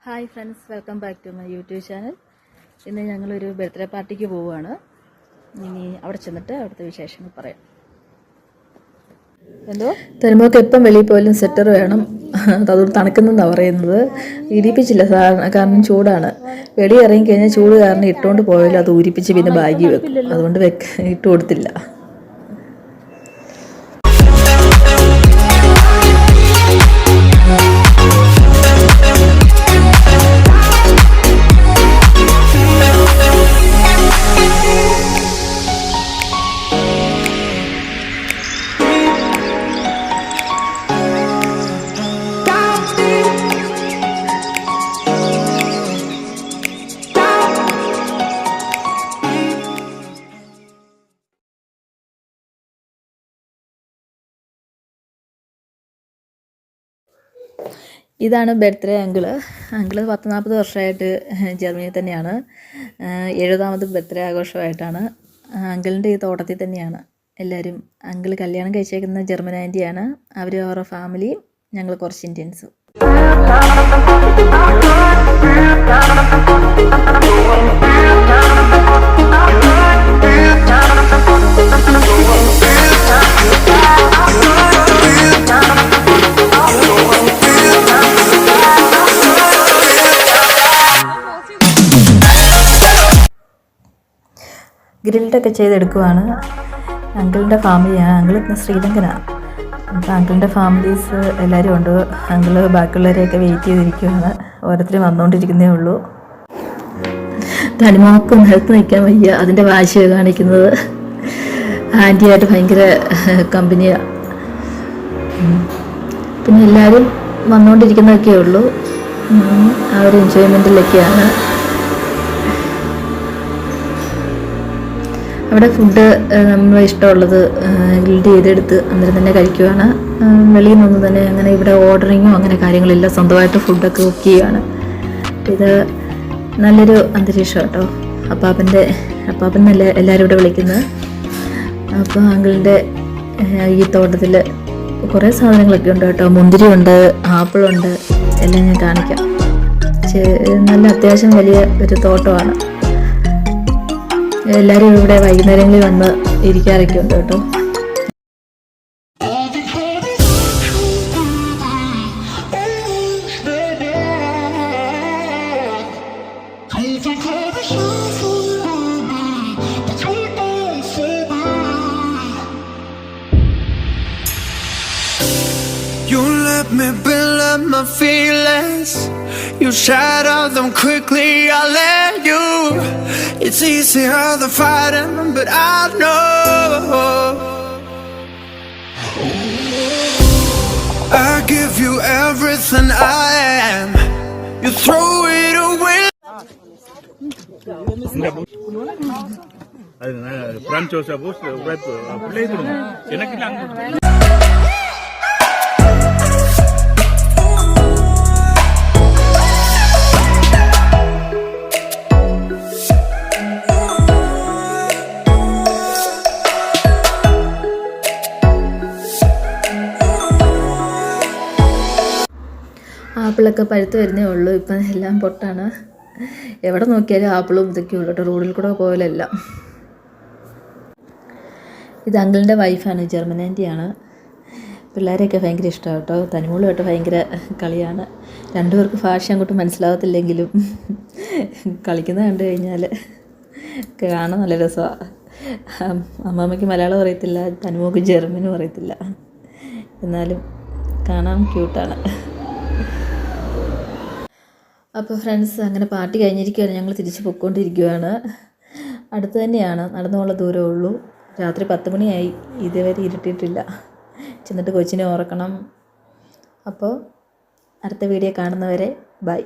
Hi friends, welcome back to my YouTube channel. ഇന്ന് ഞങ്ങളൊരു birthday പാർട്ടിക്ക് പോവുകയാണ്. ഇനി അവിടെ ചെന്നിട്ട് അവിടുത്തെ വിശേഷങ്ങൾ പറയാം. എന്തോ തരുമ്പോക്ക് എപ്പം വെളിയിൽ പോയാലും സ്വെറ്റർ വേണം. അതുകൊണ്ട് തണുക്കുന്നെന്നാണ് പറയുന്നത്. ഇടിപ്പിച്ചില്ല കാരണം ചൂടാണ്. വെളി ഇറങ്ങിക്കഴിഞ്ഞാൽ ചൂട് കാരണം ഇട്ടുകൊണ്ട് പോയാലും അത് ഊരിപ്പിച്ച് പിന്നെ ബാഗിൽ വെക്കും. അതുകൊണ്ട് ഇട്ട് കൊടുത്തില്ല. ഇതാണ് ബർത്ത്ഡേ അങ്കിള് 40-40 വർഷമായിട്ട് ജർമ്മനിയിൽ തന്നെയാണ്. 70ാമത് ബർത്ത്ഡേ ആഘോഷമായിട്ടാണ്. അങ്കിളിൻ്റെ ഈ തോട്ടത്തിൽ തന്നെയാണ് എല്ലാവരും. അങ്കിൾ കല്യാണം കഴിച്ചേക്കുന്ന ജർമ്മൻ ആൻറ്റിയാണ്. അവരുടെ ഫാമിലി, ഞങ്ങൾ കുറച്ച് ഇന്ത്യൻസും. ഗ്രിൽഡൊക്കെ ചെയ്തെടുക്കുവാണ്. അങ്കിളിൻ്റെ ഫാമിലിയാണ്. അങ്കിൾ ശ്രീലങ്കനാണ്. അപ്പോൾ അങ്കിളിൻ്റെ ഫാമിലീസ് എല്ലാവരും ഉണ്ട്. അങ്കിള് ബാക്കിയുള്ളവരെയൊക്കെ വെയിറ്റ് ചെയ്തിരിക്കുകയാണ്. ഓരോരുത്തരും വന്നുകൊണ്ടിരിക്കുന്നേ ഉള്ളൂ. തനിമാക്ക് നിലത്ത് നിൽക്കാൻ വയ്യ, അതിൻ്റെ വാശി കാണിക്കുന്നത്. ആൻറ്റിയായിട്ട് ഭയങ്കര കമ്പനിയാണ്. പിന്നെ എല്ലാവരും വന്നുകൊണ്ടിരിക്കുന്നതൊക്കെ ഉള്ളൂ. ആ ഒരു എൻജോയ്മെൻറ്റിലൊക്കെയാണ്. അവിടെ ഫുഡ് നമ്മൾ ഇഷ്ടമുള്ളത് ഗ്രിൽഡ് ചെയ്തെടുത്ത് അന്നേരം തന്നെ കഴിക്കുകയാണ്. വെളിയിൽ നിന്നൊന്നും തന്നെ അങ്ങനെ ഇവിടെ ഓർഡറിങ്ങോ അങ്ങനെ കാര്യങ്ങളില്ല. സ്വന്തമായിട്ട് ഫുഡൊക്കെ കുക്ക് ചെയ്യുകയാണ്. ഇത് നല്ലൊരു അന്തരീക്ഷം കേട്ടോ. അപ്പാപ്പൻ നല്ല എല്ലാവരും ഇവിടെ വിളിക്കുന്നത്. അപ്പോൾ അങ്കിളിൻ്റെ ഈ തോട്ടത്തിൽ കുറേ സാധനങ്ങളൊക്കെ ഉണ്ട് കേട്ടോ. മുന്തിരിയുണ്ട്, ആപ്പിളുണ്ട്, എല്ലാം ഞാൻ കാണിക്കാം. നല്ല അത്യാവശ്യം വലിയ ഒരു തോട്ടമാണ്. എല്ലാവരും ഇവിടെ വൈകുന്നേരങ്ങളിൽ വന്ന് ഇരിക്കാറൊക്കെ ഉണ്ട് കേട്ടോ. You let me build up my feelings. You shatter them quickly, I let you. It's easier than fighting, but I know I give you everything I am. You throw it away. Franco sa boss, web play dun. Kinakilang. ആപ്പിളൊക്കെ പഴുത്ത് വരുന്നേ ഉള്ളൂ. ഇപ്പം എല്ലാം പൊട്ടാണ്. എവിടെ നോക്കിയാലും ആപ്പിളും ഇതൊക്കെ ഉള്ളൂ കേട്ടോ. റോഡിൽ കൂടെ പോയാലെല്ലാം. ഇത് അങ്കിളിൻ്റെ വൈഫാണ്, ജർമ്മൻ ആൻറ്റിയാണ്. പിള്ളേരെയൊക്കെ ഭയങ്കര ഇഷ്ടമാണ് കേട്ടോ. തനിമൂളുമായിട്ട് ഭയങ്കര കളിയാണ്. രണ്ടുപേർക്ക് ഭാഷ അങ്ങോട്ട് മനസ്സിലാവത്തില്ലെങ്കിലും കളിക്കുന്നത് കണ്ടു കഴിഞ്ഞാൽ കാണാൻ നല്ല രസമാണ്. അമ്മാമ്മയ്ക്ക് മലയാളം അറിയത്തില്ല, തനിമൂക്ക് ജർമ്മനും അറിയത്തില്ല. എന്നാലും കാണാൻ ക്യൂട്ടാണ്. അപ്പോൾ ഫ്രണ്ട്സ്, അങ്ങനെ പാർട്ടി കഴിഞ്ഞിരിക്കുകയാണ്. ഞങ്ങൾ തിരിച്ച് പൊയ്ക്കൊണ്ടിരിക്കുകയാണ്. അടുത്ത് തന്നെയാണ്, നടന്നുള്ള ദൂരമേ ഉള്ളൂ. രാത്രി 10 മണിയായി, ഇതുവരെ ഇരുട്ടിയിട്ടില്ല. ചെന്നിട്ട് കൊച്ചിനെ ഉറക്കണം. അപ്പോൾ അടുത്ത വീഡിയോ കാണുന്നവരെ ബൈ.